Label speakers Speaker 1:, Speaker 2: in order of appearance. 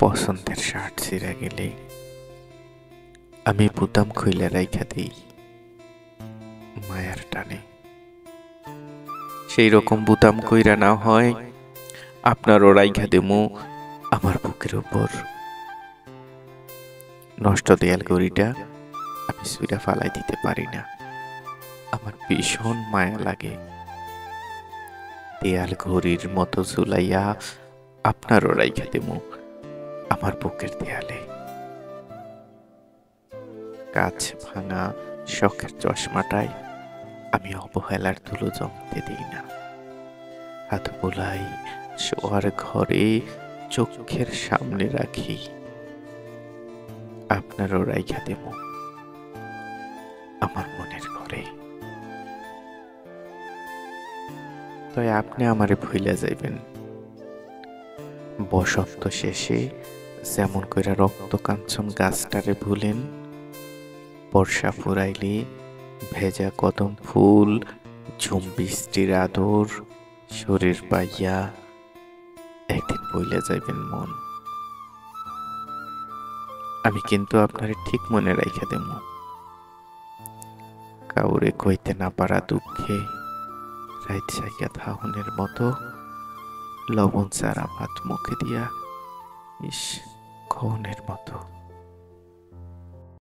Speaker 1: পছন্দের শার্ট ছিঁড়া গেলে আমি বুতাম খুইলা রাইখা দেই মায়ার টানে। সেই রকম বুতাম কইরা না হয় আপনারও রাইখা দেমু আমার বুকের উপর। নষ্ট দেয়াল গড়িটা আমি সুইরা ফালাই দিতে পারি না, আমার ভীষণ মায়া লাগে। দেয়াল ঘড়ির মতো ঝুলাইয়া আপনারও রাইখা দেমু আমার বুকের দেয়ালে। কাছ ভাঙা শখের চশমাটায় আমি অবহেলার ধুলো জমতে দিই না। হাত বোলাই শোয়ার ঘরে চোখের সামনে রাখি আপনারও রাইখা দেমু আমার মনের ঘরে। তাই আপনি আমারে ভুইলা যাইবেন বসন্ত শেষে যেমন কইরা রক্ত কাঞ্চন গাছটারে ভুলেন। বর্ষা ফুরাইলে ভেজা কদম ফুল ঝুম বৃষ্টির আদর শরীর পাইয়া একদিন বইলা যাইবেন মন। আমি কিন্তু আপনারে ঠিক মনে রাইখা দেবো, কাউরে কইতে না পারা দুঃখে রাইত সাইয়া ধাহনের মতো লবণ চারা ভাত মুখে দিয়া ইস খনের মতো।